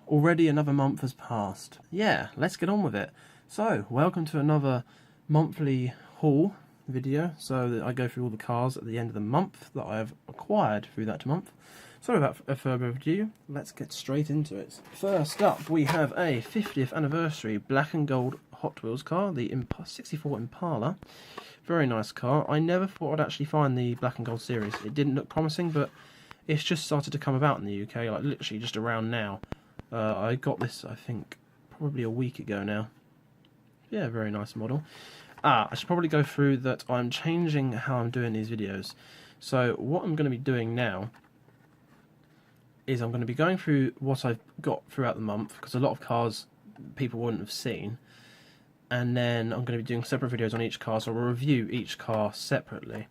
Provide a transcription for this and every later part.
Already another month has passed. Yeah, let's get on with it. So, welcome to another monthly haul video. So that I go through all the cars at the end of the month that I have acquired through that month. Sorry about a further ado, let's get straight into it. First up, we have a 50th anniversary black and gold Hot Wheels car, the 64 Impala. Very nice car. I never thought I'd actually find the black and gold series. It didn't look promising, but it's just started to come about in the UK, like literally just around now. I got this, I think, probably a week ago now. Yeah, very nice model. I should probably go through that I'm changing how I'm doing these videos. So what I'm going to be doing now is I'm going to be going through what I've got throughout the month, because a lot of cars people wouldn't have seen, and then I'm going to be doing separate videos on each car, so I'll review each car separately.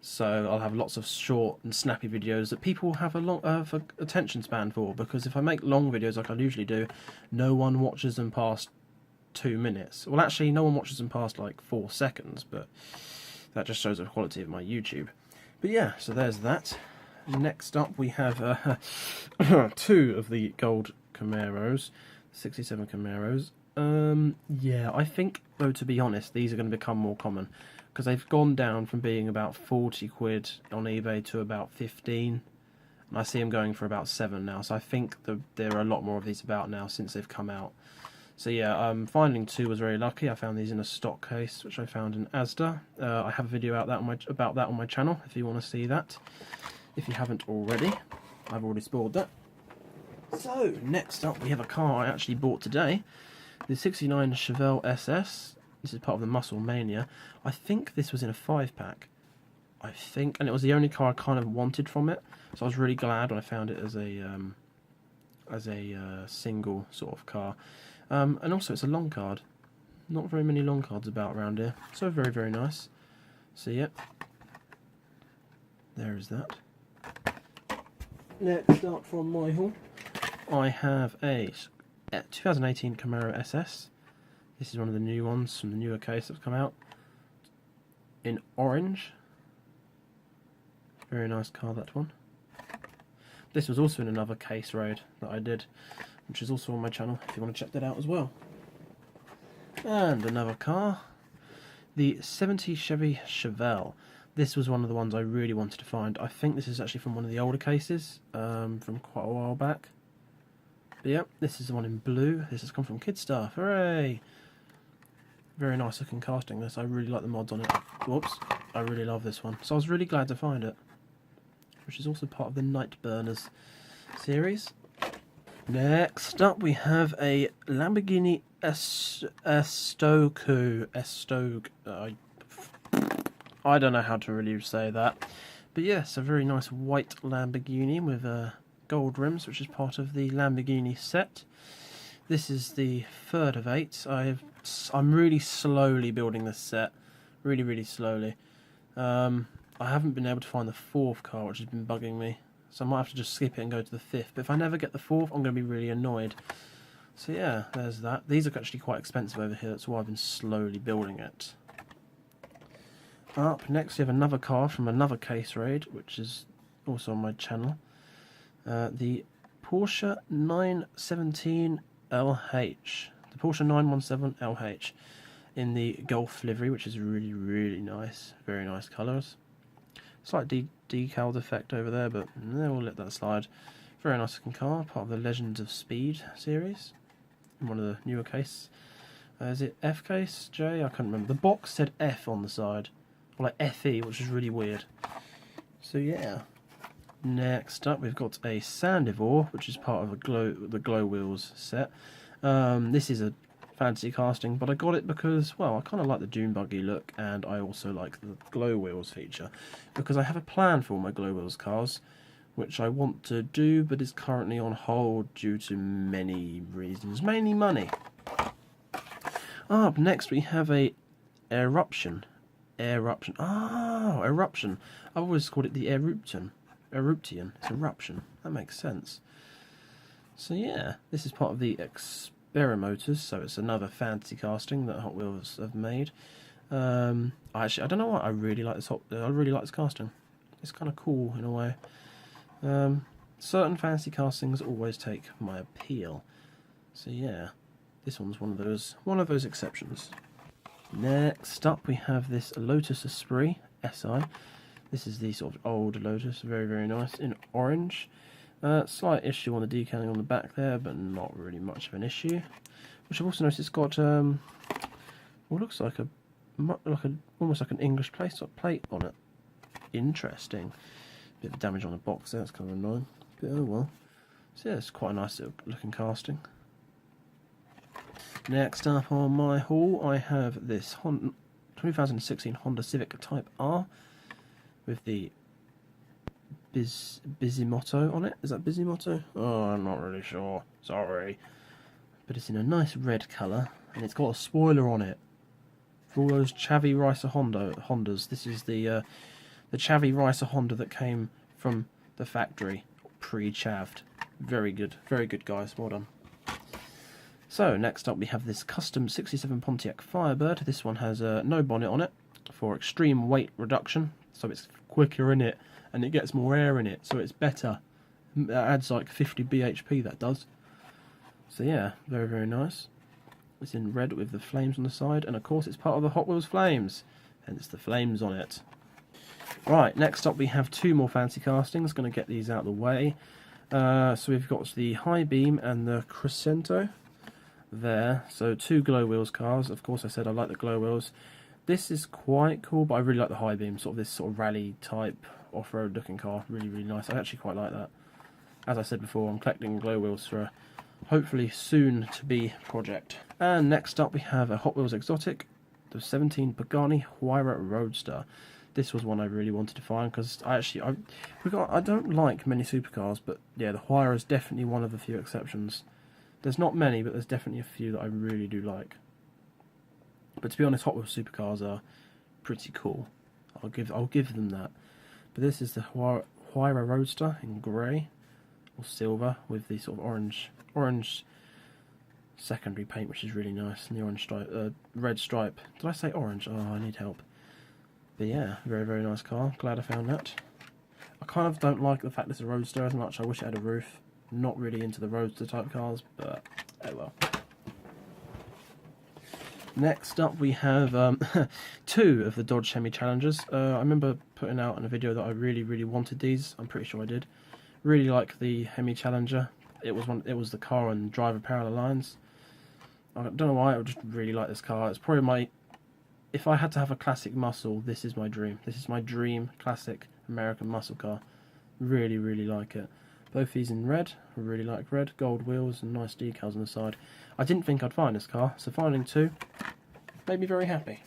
So I'll have lots of short and snappy videos that people have a long attention span for, because if I make long videos like I usually do, no one watches them past 2 minutes. Well, actually, no one watches them past like 4 seconds, but that just shows the quality of my YouTube. But yeah, so there's that. Next up, we have 2 of the gold Camaros, 67 Camaros. Yeah, I think, though, to be honest, these are going to become more common, because they've gone down from being about 40 quid on eBay to about 15, and I see them going for about 7 now, so I think there are a lot more of these about now since they've come out. So yeah, finding 2 was very lucky. I found these in a stock case, which I found in Asda. I have a video about that on my channel, if you want to see that. If you haven't already, I've already spoiled that. So, next up we have a car I actually bought today. The 69 Chevelle SS. This is part of the Muscle Mania. I think this was in a 5-pack. I think, and it was the only car I kind of wanted from it. So I was really glad when I found it as a single sort of car. And also it's a long card. Not very many long cards about around here. So very, very nice. So yeah. There is that. Next up from my haul, I have a 2018 Camaro SS. This is one of the new ones from the newer case that's come out. In orange. Very nice car, that one. This was also in another case raid that I did, which is also on my channel if you want to check that out as well. And another car, the 70 Chevy Chevelle. This was one of the ones I really wanted to find. I think this is actually from one of the older cases, from quite a while back. But yeah, this is the one in blue. This has come from Kidstar. Hooray! Very nice looking casting this. I really like the mods on it. Whoops. I really love this one. So I was really glad to find it. Which is also part of the Nightburners series. Next up we have a Lamborghini Estoque. I don't know how to really say that. But yes, a very nice white Lamborghini with gold rims, which is part of the Lamborghini set. This is the 3rd of 8. I'm really slowly building this set. Really, really slowly. I haven't been able to find the 4th car, which has been bugging me. So I might have to just skip it and go to the 5th. But if I never get the 4th, I'm going to be really annoyed. So yeah, there's that. These are actually quite expensive over here. That's why I've been slowly building it. Up next, we have another car from another case raid, which is also on my channel. The Porsche 917 LH. The Porsche 917 LH in the Golf livery, which is really, really nice. Very nice colours. Slight decal defect over there, but we'll let that slide. Very nice looking car, part of the Legends of Speed series. In one of the newer cases. Is it F case? J? I can't remember. The box said F on the side. Or like FE, which is really weird. So yeah. Next up, we've got a Sandivore, which is part of the Glow Wheels set. This is a fancy casting, but I got it because, well, I kind of like the dune buggy look, and I also like the Glow Wheels feature, because I have a plan for all my Glow Wheels cars, which I want to do, but is currently on hold due to many reasons, mainly money. Up next, we have a Eruption. Eruption. I've always called it the Eruption. It's Eruption. That makes sense. So yeah, this is part of the Experimotors, so it's another fancy casting that Hot Wheels have made. I don't know why I really like this. I really like this casting. It's kind of cool in a way. certain fancy castings always take my appeal. So yeah, this one's one of those exceptions. Next up we have this Lotus Esprit SI. This is the sort of old Lotus, very, very nice, in orange. Slight issue on the decaling on the back there, but not really much of an issue. Which I've also noticed it's got what looks like almost like an English plate on it. Interesting. Bit of damage on the box there, that's kind of annoying. But oh well. So yeah, it's quite a nice looking casting. Next up on my haul, I have this 2016 Honda Civic Type R with the Bisimoto on it. Is that Bisimoto? Oh, I'm not really sure. Sorry. But it's in a nice red colour, and it's got a spoiler on it. For all those Chavi Ricer Hondas, this is the Chavi Ricer Honda that came from the factory, pre-chaved. Very good guys, well done. So next up we have this custom 67 Pontiac Firebird. This one has no bonnet on it for extreme weight reduction, so it's quicker in it and it gets more air in it, so it's better. It adds like 50 bhp, that does. So yeah, very, very nice. It's in red with the flames on the side, and of course it's part of the Hot Wheels flames, hence the flames on it. Right, next up we have two more fancy castings. Going to get these out of the way. So we've got the High Beam and the Crescento there. So two Glow Wheels cars. Of course I said I like the Glow Wheels. This is quite cool, but I really like the High Beam, sort of this sort of rally type off-road looking car. Really, really nice. I actually quite like that. As I said before, I'm collecting Glow Wheels for a hopefully soon to be project. And next up we have a Hot Wheels exotic, the 17 Pagani Huayra Roadster. This was one I really wanted to find because I don't like many supercars, but yeah, the Huayra is definitely one of the few exceptions. There's not many, but there's definitely a few that I really do like. But to be honest, Hot Wheels supercars are pretty cool. I'll give them that. But this is the Huayra Roadster in grey or silver with the sort of orange secondary paint, which is really nice, and the orange stripe, red stripe. Did I say orange? Oh, I need help. But yeah, very, very nice car. Glad I found that. I kind of don't like the fact it's a Roadster as much. I wish it had a roof. Not really into the Roadster type cars, but oh well. Next up we have two of the Dodge Hemi Challengers. I remember putting out in a video that I really, really wanted these. I'm pretty sure I did. Really like the Hemi Challenger. It was the car on driver parallel lines. I don't know why, I just really like this car. It's probably my... If I had to have a classic muscle, this is my dream. This is my dream classic American muscle car. Really, really like it. Both these in red. I really like red. Gold wheels and nice decals on the side. I didn't think I'd find this car, so finding two made me very happy.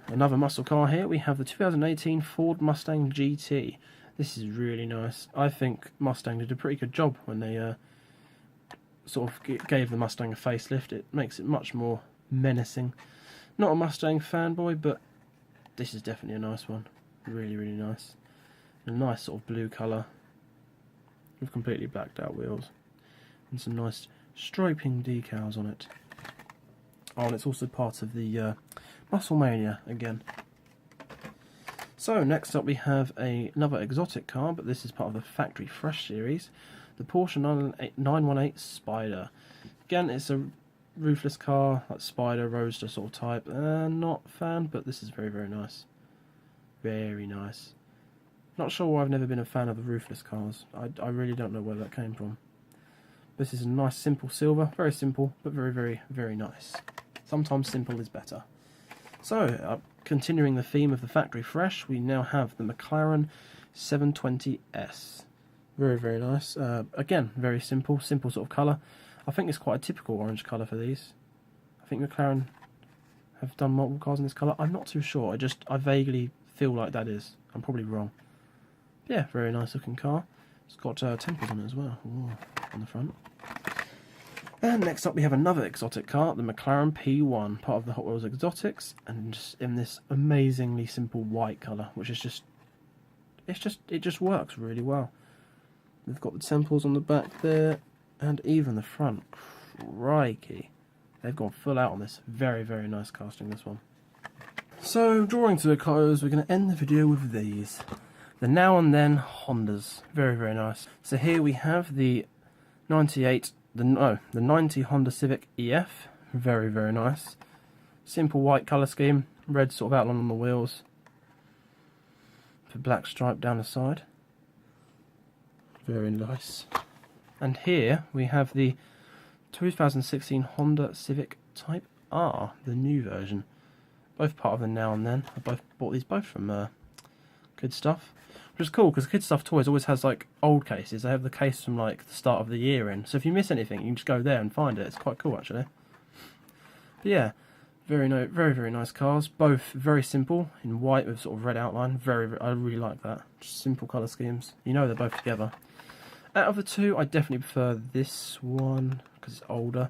Another muscle car here. We have the 2018 Ford Mustang GT. This is really nice. I think Mustang did a pretty good job when they sort of gave the Mustang a facelift. It makes it much more menacing. Not a Mustang fanboy, but this is definitely a nice one. Really, really nice. A nice sort of blue colour with completely blacked out wheels. And some nice striping decals on it. Oh, and it's also part of the Muscle Mania again. So, next up we have another exotic car, but this is part of the Factory Fresh series. The Porsche 918 Spider. Again, it's a roofless car, like Spider, Roadster sort of type. Not a fan, but this is very, very nice. Very nice. Not sure why I've never been a fan of the roofless cars. I really don't know where that came from. This is a nice simple silver. Very simple, but very, very, very nice. Sometimes simple is better. So, continuing the theme of the Factory Fresh, we now have the McLaren 720S. Very, very nice. Again, very simple sort of colour. I think it's quite a typical orange colour for these. I think McLaren have done multiple cars in this colour. I'm not too sure. I vaguely feel like that is. I'm probably wrong. Yeah, very nice looking car. It's got tempers on it as well. Ooh, on the front. And next up we have another exotic car, the McLaren P1, part of the Hot Wheels Exotics, and just in this amazingly simple white colour, which is it just works really well. They've got the temples on the back there, and even the front. Crikey. They've gone full out on this. Very, very nice casting, this one. So, drawing to a close, we're going to end the video with these. the Now and Then Hondas. Very, very nice. So here we have the 90 Honda Civic EF. Very, very nice. Simple white colour scheme, red sort of outline on the wheels. The black stripe down the side. Very nice. And here we have the 2016 Honda Civic Type R, the new version. Both part of the Now and Then. I bought these both from Good Stuff. Which is cool because Good Stuff Toys always has like old cases. They have the case from like the start of the year in. So if you miss anything, you can just go there and find it. It's quite cool actually. But yeah, very, very nice cars. Both very simple in white with sort of red outline. I really like that. Just simple colour schemes. You know they're both together. Out of the two, I definitely prefer this one because it's older.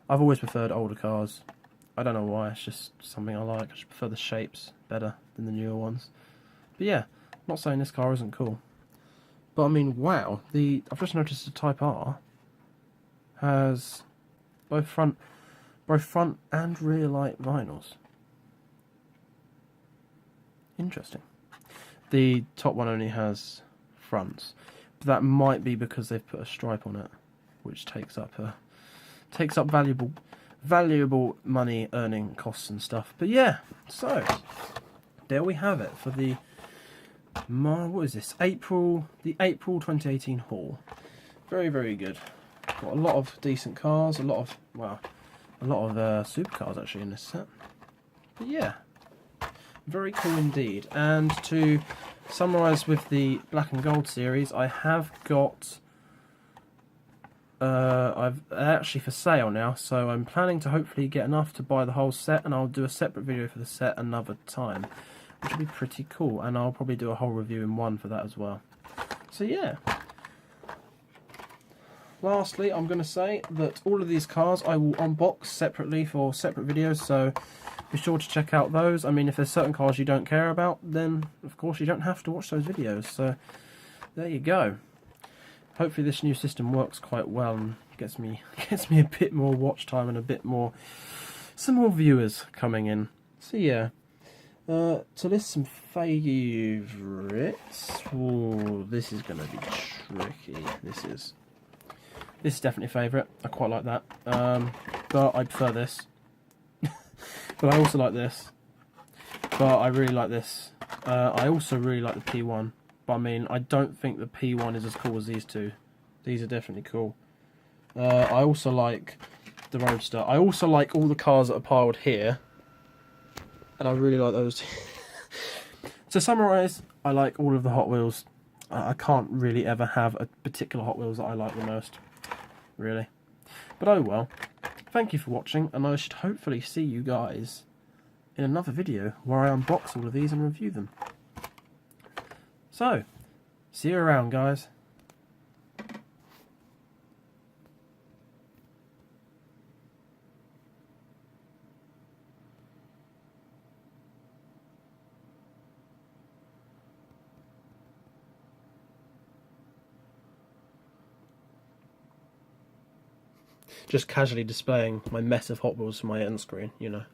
I've always preferred older cars. I don't know why. It's just something I like. I just prefer the shapes better than the newer ones. But yeah. Not saying this car isn't cool, but I mean, wow! I've just noticed the Type R has both front and rear light vinyls. Interesting. The top one only has fronts, but that might be because they've put a stripe on it, which takes up valuable money earning costs and stuff. But yeah, so there we have it for the. What is this? The April 2018 haul. Very, very good. Got a lot of decent cars, a lot of supercars actually in this set. But yeah, very cool indeed. And to summarise with the Black and Gold series, I have got I've actually for sale now, so I'm planning to hopefully get enough to buy the whole set, and I'll do a separate video for the set another time, which will be pretty cool, and I'll probably do a whole review in one for that as well. So yeah. Lastly, I'm going to say that all of these cars I will unbox separately for separate videos, so be sure to check out those. I mean, if there's certain cars you don't care about, then of course you don't have to watch those videos, so there you go. Hopefully this new system works quite well and gets me a bit more watch time and some more viewers coming in. So yeah. To list some favourites. Oh, this is going to be tricky. This is definitely a favourite. I quite like that. But I prefer this. But I also like this. But I really like this. I also really like the P1. But I mean, I don't think the P1 is as cool as these two. These are definitely cool. I also like the Roadster. I also like all the cars that are piled here. And I really like those. To summarise, I like all of the Hot Wheels. I can't really ever have a particular Hot Wheels that I like the most. Really. But oh well. Thank you for watching, and I should hopefully see you guys in another video where I unbox all of these and review them. So, see you around, guys. Just casually displaying my mess of Hot Wheels for my end screen, you know.